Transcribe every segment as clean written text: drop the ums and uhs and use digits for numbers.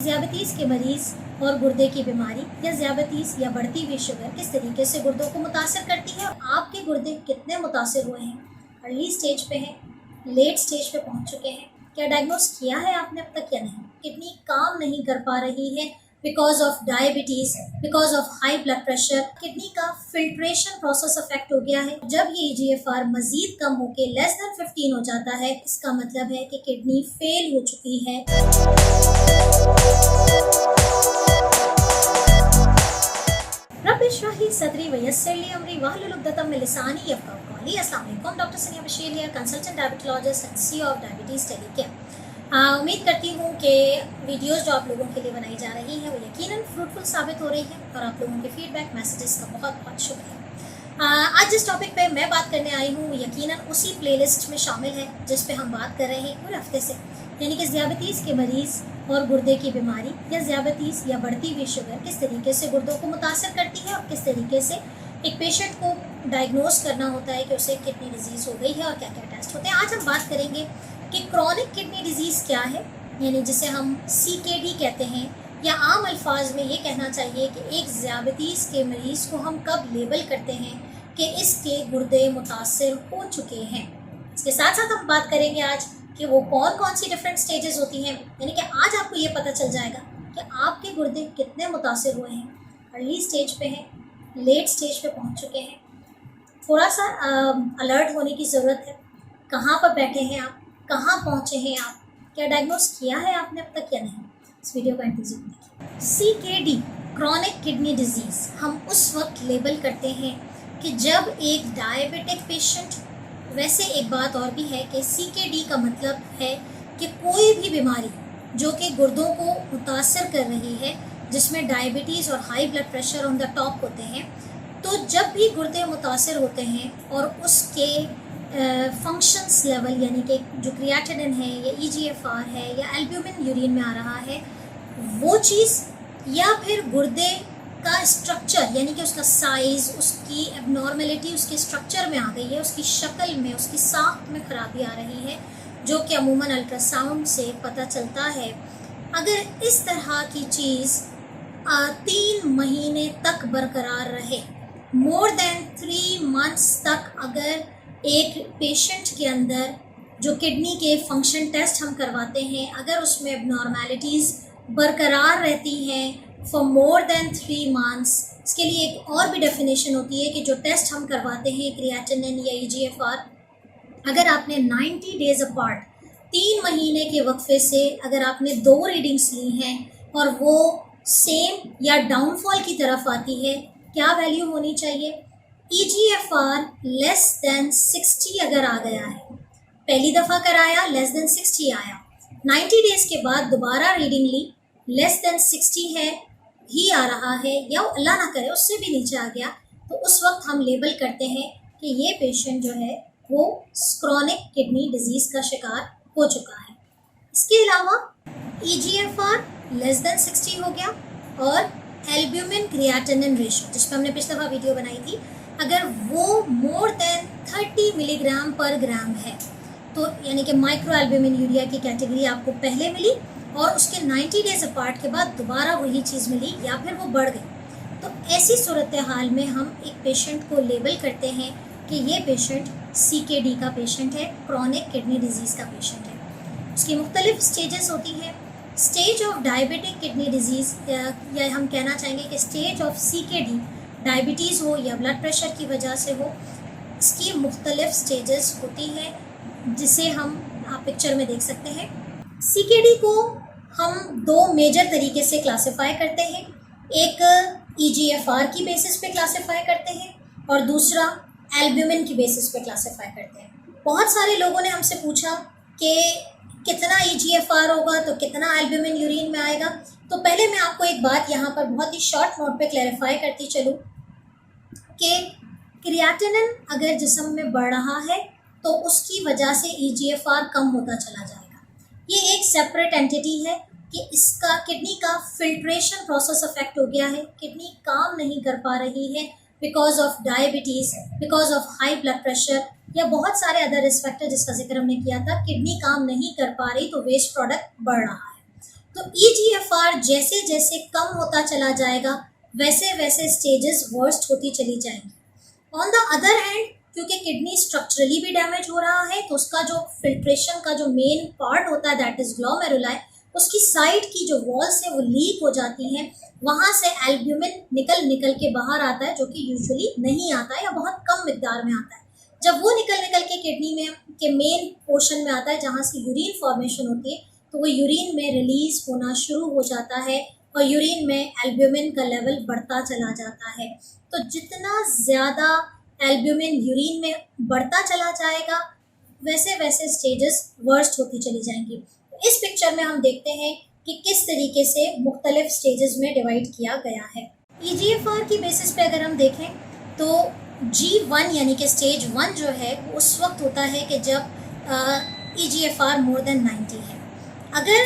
ज़ियाबतीस के मरीज़ और गुर्दे की बीमारी या ज़ियाबतीस या बढ़ती हुई शुगर किस तरीके से गुर्दों को मुतासर करती है और आपके गुर्दे कितने मुतासर हुए हैं, अर्ली स्टेज पे हैं, लेट स्टेज पे पहुंच चुके हैं, क्या डायग्नोस किया है आपने अब तक या नहीं, किडनी काम नहीं कर पा रही है because of diabetes, because of high blood pressure, kidney का फिल्ट्रेशन प्रोसेस अफेक्ट हो गया है। जब ये EGFR मजीद कम होके लेस देन 15 हो जाता है, इसका मतलब है कि किडनी फेल हो चुकी है। रब इश्रह सदरी वयस्सिर ली अमरी वहलुल उक़दतम मिन लिसानी यफ़क़हू क़ौली। अस्सलाम वालेकुम, डॉक्टर सनिया Bashir here, consultant diabetologist and CEO of diabetes टेलीकेयर। उम्मीद करती हूँ कि वीडियोस जो आप लोगों के लिए बनाई जा रही है वो यकीनन फ्रूटफुल साबित हो रही है और आप लोगों के फीडबैक मैसेजेस का बहुत बहुत शुक्रिया। आज जिस टॉपिक पे मैं बात करने आई हूँ यकीनन उसी प्लेलिस्ट में शामिल है जिस पे हम बात कर रहे हैं पूरे हफ्ते से, यानी कि ज़ियाबतीस के मरीज़ और गुर्दे की बीमारी या ज़ियाबतीस या बढ़ती हुई शुगर किस तरीके से गुर्दों को मुतासर करती है और किस तरीके से एक पेशेंट को डायग्नोस करना होता है कि उसे किडनी डिजीज़ हो गई है और क्या क्या टेस्ट होते हैं। आज हम बात करेंगे कि क्रॉनिक किडनी डिजीज़ क्या है, यानी जिसे हम CKD कहते हैं, या आम अल्फाज में ये कहना चाहिए कि एक ज़ियाबतीस के मरीज़ को हम कब लेबल करते हैं कि इसके गुर्दे मुतासर हो चुके हैं। इसके साथ साथ हम बात करेंगे आज कि वो कौन कौन सी डिफरेंट स्टेजेस होती हैं, यानी कि आज आपको ये पता चल जाएगा कि आपके गुर्दे कितने मुतासर हुए हैं, अर्ली स्टेज पे हैं, लेट स्टेज पे पहुंच चुके हैं। थोड़ा सा अलर्ट होने की ज़रूरत है। कहाँ पर बैठे हैं आप, कहाँ पहुँचे हैं आप, क्या डायग्नोस किया है आपने अब तक या नहीं, इस वीडियो को एंड तक देखिए। CKD क्रॉनिक किडनी डिजीज़ हम उस वक्त लेबल करते हैं कि जब एक डायबिटिक पेशेंट, वैसे एक बात और भी है कि CKD का मतलब है कि कोई भी बीमारी जो कि गुर्दों को मुतासर कर रही है, जिसमें डायबिटीज़ और high blood pressure on the top होते हैं, तो जब भी गुर्दे मुतासर होते हैं और उसके फंक्शंस लेवल, यानी कि जो क्रिएटिनिन है या EGFR है या एल्ब्यूमिन यूरिन में आ रहा है, वो चीज़, या फिर गुर्दे का स्ट्रक्चर यानी कि उसका साइज़, उसकी एबनॉर्मेलिटी उसके स्ट्रक्चर में आ गई है, उसकी शक्ल में, उसकी साख्त में ख़राबी आ रही है, जो कि अमूमन अल्ट्रासाउंड से पता चलता है। अगर इस तरह की चीज़ 3 महीने तक बरकरार रहे, मोर देन 3 मंथ्स तक, अगर एक पेशेंट के अंदर जो किडनी के फंक्शन टेस्ट हम करवाते हैं, अगर उसमें एबनॉर्मेलिटीज़ बरकरार रहती हैं फॉर मोर देन 3 मंथ्स, इसके लिए एक और भी डेफिनेशन होती है कि जो टेस्ट हम करवाते हैं क्रिएटिनिन या EGFR, अगर आपने 90 डेज़ अपार्ट 3 महीने के वक्फे से अगर आपने 2 रीडिंग्स ली हैं और वो सेम या डाउनफॉल की तरफ आती है, क्या वैल्यू होनी चाहिए, EGFR लेस देन 60 अगर आ गया है, पहली दफ़ा कराया लेस देन 60 आया, 90 डेज़ के बाद दोबारा रीडिंग ली, लेस देन 60 है ही आ रहा है, या अल्लाह ना करे उससे भी नीचे आ गया, तो उस वक्त हम लेबल करते हैं कि ये पेशेंट जो है वो क्रॉनिक किडनी डिजीज़ का शिकार हो चुका है। इसके अलावा EGFR लेस देन 60 हो गया और एल्ब्यूमिन क्रिएटिनिन रेशो, जिस पर हमने पिछली दफ़ा वीडियो बनाई थी, अगर वो मोर देन 30 मिलीग्राम पर ग्राम है, तो यानी कि माइक्रो एल्ब्यूमिन यूरिया की कैटेगरी आपको पहले मिली और उसके 90 डेज़ अपार्ट के बाद दोबारा वही चीज़ मिली या फिर वो बढ़ गई, तो ऐसी सूरत हाल में हम एक पेशेंट को लेबल करते हैं कि ये पेशेंट CKD का पेशेंट है, क्रॉनिक किडनी डिजीज़ का पेशेंट है। उसकी मुख्तलिफ स्टेजेस होती हैं। Stage of diabetic kidney disease, या हम कहना चाहेंगे कि स्टेज ऑफ CKD, डायबिटीज़ हो या ब्लड प्रेशर की वजह से हो, इसकी मुख्तलिफ स्टेजेस होती हैं, जिसे हम आप पिक्चर में देख सकते हैं। CKD को हम 2 मेजर तरीके से क्लासिफाई करते हैं, एक EGFR की बेसिस पे क्लासिफाई करते हैं और दूसरा एल्ब्यूमिन की बेसिस पे क्लासिफाई करते हैं। बहुत सारे लोगों ने हमसे पूछा कि कितना EGFR होगा तो कितना एल्ब्यूमिन यूरिन में आएगा, तो पहले मैं आपको एक बात यहाँ पर बहुत ही शॉर्ट नोट पे क्लैरिफाई करती चलूँ कि क्रिएटिनिन अगर जिस्म में बढ़ रहा है तो उसकी वजह से EGFR कम होता चला जाएगा। ये एक सेपरेट एंटिटी है कि इसका किडनी का फिल्ट्रेशन प्रोसेस अफेक्ट हो गया है, किडनी काम नहीं कर पा रही है because of diabetes, because of high blood pressure या बहुत सारे अदर रिस्क फैक्टर जिसका जिक्र हमने किया था, किडनी काम नहीं कर पा रही तो वेस्ट प्रोडक्ट बढ़ रहा है। तो EGFR जैसे जैसे कम होता चला जाएगा वैसे वैसे स्टेजेस वर्स्ट होती चली जाएंगी। ऑन द अदर हैंड, क्योंकि किडनी स्ट्रक्चरली भी डैमेज हो रहा है, तो उसका जो फिल्ट्रेशन का जो मेन पार्ट होता है दैट इज ग्लोमेरुलाई, उसकी साइड की जो वॉल्स है वो लीक हो जाती हैं, वहाँ से एल्ब्यूमिन निकल निकल के बाहर आता है, जो कि यूजुअली नहीं आता है या बहुत कम मिकदार में आता है। जब वो निकल निकल के किडनी में के मेन पोर्शन में आता है जहाँ से यूरिन फॉर्मेशन होती है, तो वो यूरिन में रिलीज होना शुरू हो जाता है और यूरिन में एल्ब्यूमिन का लेवल बढ़ता चला जाता है। तो जितना ज़्यादा एल्ब्यूमिन यूरिन में बढ़ता चला जाएगा वैसे वैसे स्टेजेस वर्स्ट होती चली जाएंगी। इस पिक्चर में हम देखते हैं कि किस तरीके से मुख्तलिफ स्टेजेस में डिवाइड किया गया है। EGFR की बेसिस पे अगर हम देखें तो G1 यानी कि स्टेज 1 जो है वो उस वक्त होता है कि जब EGFR मोर देन 90 है। अगर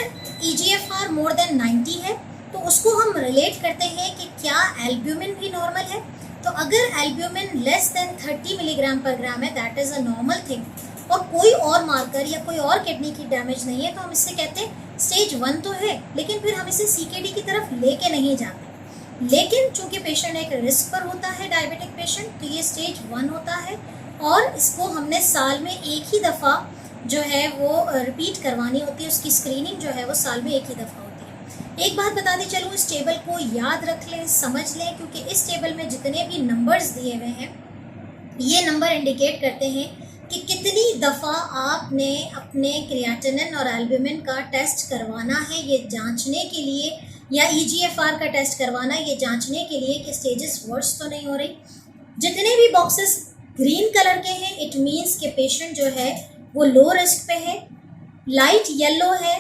EGFR मोर देन 90 है तो उसको हम रिलेट करते हैं कि क्या एल्ब्यूमिन भी नॉर्मल है। तो अगर एल्ब्यूमिन लेस देन 30 मिलीग्राम पर ग्राम है that is a normal thing, और कोई और मार्कर या कोई और किडनी की डैमेज नहीं है, तो हम इससे कहते हैं स्टेज 1 तो है, लेकिन फिर हम इसे CKD की तरफ लेके नहीं जाते। लेकिन चूंकि पेशेंट एक रिस्क पर होता है, डायबिटिक पेशेंट, तो ये स्टेज 1 होता है और इसको हमने साल में एक ही दफ़ा जो है वो रिपीट करवानी होती है। उसकी स्क्रीनिंग जो है वो साल में एक ही दफ़ा होती है। एक बात बताती चलूँ, इस टेबल को याद रख लें, समझ लें, क्योंकि इस टेबल में जितने भी नंबर्स दिए हुए हैं ये नंबर इंडिकेट करते हैं कि कितनी दफ़ा आपने अपने क्रिएटिनिन और एल्ब्यूमिन का टेस्ट करवाना है, ये जांचने के लिए, या EGFR का टेस्ट करवाना है ये जांचने के लिए कि स्टेजेस वर्स तो नहीं हो रही। जितने भी बॉक्सेस ग्रीन कलर के हैं इट मीन्स कि पेशेंट जो है वो लो रिस्क पे है, लाइट येलो है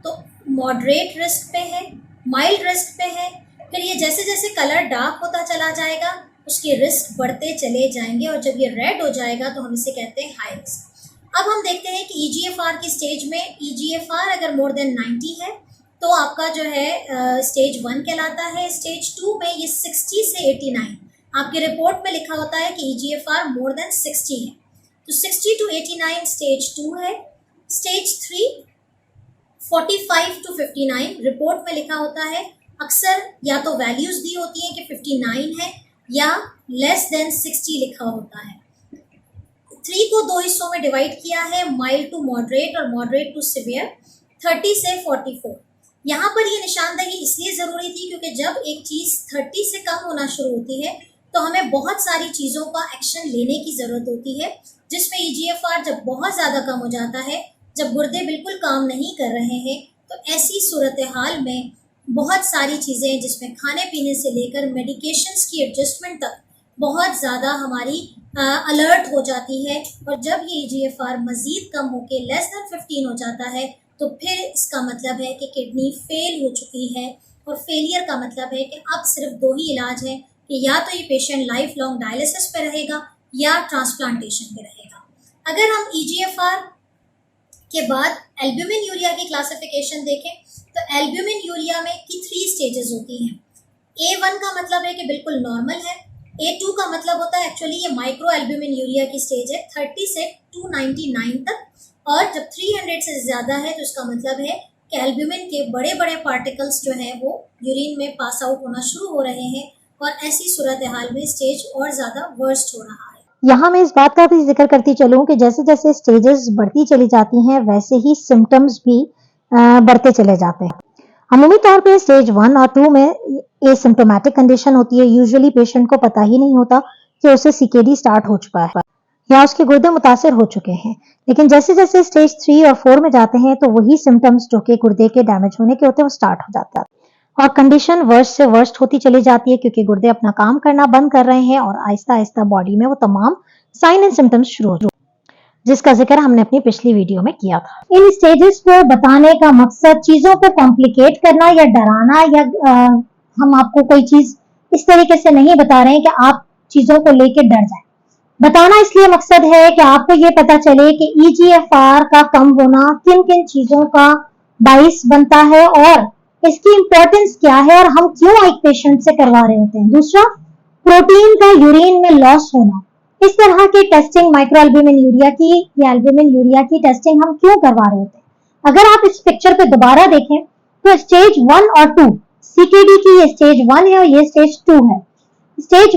तो मॉडरेट रिस्क पे है, माइल्ड रिस्क पे है। फिर ये जैसे जैसे कलर डार्क होता चला जाएगा उसके रिस्क बढ़ते चले जाएंगे, और जब ये रेड हो जाएगा तो हम इसे कहते हैं हाई रिस्क। अब हम देखते हैं कि EGFR की स्टेज में EGFR अगर मोर देन 90 है तो आपका जो है स्टेज 1 कहलाता है। स्टेज 2 में ये 60 से 89, आपके रिपोर्ट में लिखा होता है कि EGFR मोर देन 60 है, तो 60 to 89 स्टेज 2 है। स्टेज 3 45 to 59 रिपोर्ट में लिखा होता है, अक्सर या तो वैल्यूज़ दी होती हैं कि 59 है या लेस देन 60 लिखा होता है। 3 को 2 हिस्सों में डिवाइड किया है, माइल्ड टू मॉडरेट और मॉडरेट टू सिवियर, 30 से 44। यहाँ पर ये निशानदही इसलिए ज़रूरी थी क्योंकि जब एक चीज़ 30 से कम होना शुरू होती है तो हमें बहुत सारी चीज़ों का एक्शन लेने की ज़रूरत होती है, जिसमें EGFR जब बहुत ज़्यादा कम हो जाता है, जब गुर्दे बिल्कुल काम नहीं कर रहे हैं, तो ऐसी सूरत हाल में बहुत सारी चीज़ें जिसमें खाने पीने से लेकर मेडिकेशंस की एडजस्टमेंट तक बहुत ज़्यादा हमारी अलर्ट हो जाती है। और जब ये EGFR मज़ीद कम होकर लेस देन 15 हो जाता है तो फिर इसका मतलब है कि किडनी फेल हो चुकी है, और फेलियर का मतलब है कि अब सिर्फ 2 ही इलाज है कि या तो ये पेशेंट लाइफ लॉन्ग डायलिसिस पे रहेगा या ट्रांसप्लांटेशन पे रहेगा। अगर हम EGFR के बाद एल्ब्यूमिन यूरिया की क्लासिफिकेशन देखें तो एल्ब्यूमिन यूरिया में की 3 स्टेजेस होती हैं। A1 का मतलब है कि बिल्कुल नॉर्मल है, A2 का मतलब होता है एक्चुअली ये माइक्रो एल्ब्यूमिन यूरिया की स्टेज है 30 से 299 तक, और जब 300 से ज़्यादा है तो इसका मतलब है कि एल्ब्यूमिन के बड़े बड़े पार्टिकल्स जो हैं वो यूरिन में पास आउट होना शुरू हो रहे हैं, और ऐसी सूरत हाल में स्टेज और ज़्यादा वर्स्ट हो रहा है। यहाँ मैं इस बात का भी जिक्र करती चलूँ कि जैसे जैसे स्टेजेस बढ़ती चली जाती हैं वैसे ही सिम्टम्स भी बढ़ते चले जाते हैं। अमूमी तौर पे स्टेज 1 और 2 में एसिम्प्टोमेटिक कंडीशन होती है। यूजुअली पेशेंट को पता ही नहीं होता कि उसे CKD स्टार्ट हो चुका है या उसके गुर्दे मुतासिर हो चुके हैं। लेकिन जैसे जैसे स्टेज 3 और 4 में जाते हैं तो वही सिम्टम्स जो कि गुर्दे के डैमेज होने के होते हैं वो स्टार्ट हो जाता है, और कंडीशन वर्स्ट से वर्स्ट होती चली जाती है क्योंकि गुर्दे अपना काम करना बंद कर रहे हैं और आहिस्ता आहिस्ता बॉडी में वो तमाम साइन एंड सिम्टम्स शुरू हो, जिसका जिक्र हमने अपनी पिछली वीडियो में किया था। इन स्टेजेस को बताने का मकसद चीजों को कॉम्प्लिकेट करना या डराना, या हम आपको कोई चीज इस तरीके से नहीं बता रहे हैं कि आप चीजों को लेकर डर जाए। बताना इसलिए मकसद है कि आपको ये पता चले कि EGFR का कम होना किन किन चीजों का बाइस बनता है और इसकी इंपॉर्टेंस क्या है और हम क्यों एक पेशेंट से करवा रहे होते हैं। दूसरा, प्रोटीन का यूरिन में लॉस होना, इस तरह की टेस्टिंग माइक्रो एल्ब्यूमिन यूरिया की या एल्ब्यूमिन यूरिया की टेस्टिंग हम क्यों करवा रहे होते हैं। अगर आप इस पिक्चर पे दोबारा देखें तो स्टेज 1 और 2 सीकेडी की ये स्टेज 1 है और ये स्टेज 2 है। स्टेज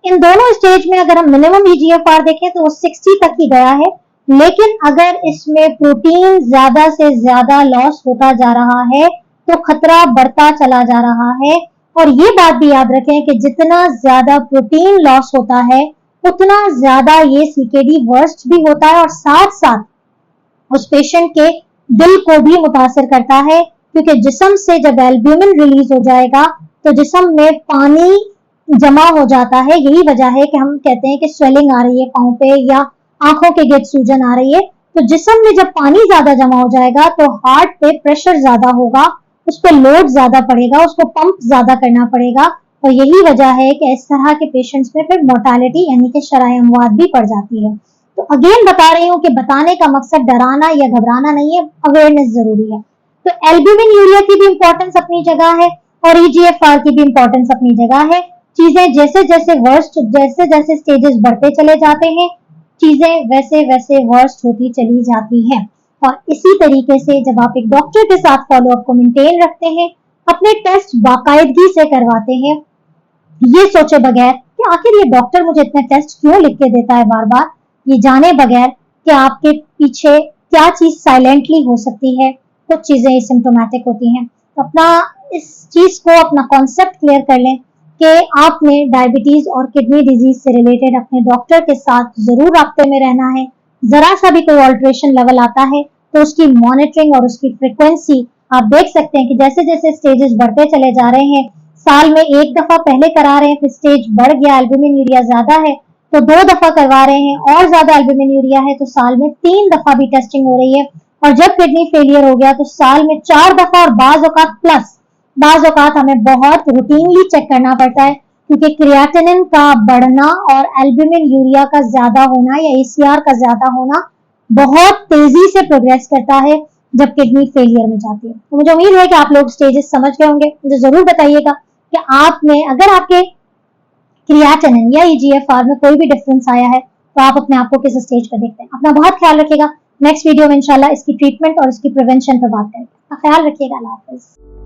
इन दोनों स्टेज में अगर हम मिनिमम ईजीएफआर देखें तो वो 60 तक ही गया है, लेकिन अगर इसमें प्रोटीन ज्यादा से ज्यादा लॉस होता जा रहा है तो खतरा बढ़ता चला जा रहा है। और ये बात भी याद रखें कि जितना ज्यादा प्रोटीन लॉस होता है उतना ज्यादा ये सीकेडी वर्स्ट भी होता है और साथ साथ उस पेशेंट के दिल को भी मुतासर करता है, क्योंकि जिस्म से जब एल्ब्यूमिन रिलीज हो जाएगा तो जिस्म में पानी जमा हो जाता है। यही वजह है कि हम कहते हैं कि स्वेलिंग आ रही है पाँव पे या आंखों के गिर्द सूजन आ रही है। तो जिस्म में जब पानी ज्यादा जमा हो जाएगा तो हार्ट पे प्रेशर ज्यादा होगा, उस पर लोड ज्यादा पड़ेगा, उसको पंप ज्यादा करना पड़ेगा और यही वजह है कि इस तरह के पेशेंट्स में फिर मोर्टालिटी यानी कि शराय अमवात भी बढ़ जाती है। तो अगेन बता रही हूँ कि बताने का मकसद डराना या घबराना नहीं है, अवेयरनेस जरूरी है। तो एल्ब्यूमिन यूरिया की भी इंपॉर्टेंस अपनी जगह है और ईजीएफआर की भी इंपॉर्टेंस अपनी जगह है। चीजें जैसे जैसे वर्स्ट, जैसे जैसे स्टेजेस बढ़ते चले जाते हैं, चीजें वैसे वैसे वर्स्ट होती चली जाती हैं। और इसी तरीके से जब आप एक डॉक्टर के साथ फॉलोअप को मेंटेन रखते हैं, अपने टेस्ट बाकायदगी से करवाते हैं, ये सोचे बगैर कि आखिर ये डॉक्टर मुझे इतने टेस्ट क्यों लिख के देता है बार बार, ये जाने बगैर कि आपके पीछे क्या चीज साइलेंटली हो सकती है, कुछ चीजें एसिम्प्टोमेटिक होती हैं। तो अपना इस चीज को, अपना कॉन्सेप्ट क्लियर कर लें कि आपने डायबिटीज और किडनी डिजीज से रिलेटेड अपने डॉक्टर के साथ जरूर राब्ते में रहना है। जरा सा भी कोई ऑल्ट्रेशन लेवल आता है तो उसकी मॉनिटरिंग और उसकी फ्रिक्वेंसी आप देख सकते हैं कि जैसे जैसे स्टेजेस बढ़ते चले जा रहे हैं, साल में एक दफा पहले करा रहे हैं, फिर स्टेज बढ़ गया, एल्ब्यूमिन यूरिया ज्यादा है तो 2 दफा करवा रहे हैं, और ज्यादा एल्ब्यूमिन यूरिया है तो साल में 3 दफा भी टेस्टिंग हो रही है, और जब किडनी फेलियर हो गया तो साल में 4 दफा और बाज औकात प्लस। बाज औकात हमें बहुत रूटीनली चेक करना पड़ता है, क्योंकि क्रिएटिनिन का बढ़ना और एल्ब्यूमिन यूरिया का ज्यादा होना या एसीआर का ज्यादा होना बहुत तेजी से प्रोग्रेस करता है जब किडनी फेलियर में जाती है। तो मुझे उम्मीद है कि आप लोग स्टेजेस समझ गए होंगे। मुझे जरूर बताइएगा कि आपने, अगर आपके क्रिएटिनिन या ईजीएफआर में कोई भी डिफरेंस आया है तो आप अपने आप को किस स्टेज पर देखते हैं। अपना बहुत ख्याल रखिएगा। नेक्स्ट वीडियो में इंशाल्लाह इसकी ट्रीटमेंट और इसकी प्रिवेंशन पर बात करेंगे। ख्याल रखिएगा। अल्लाह हाफिज।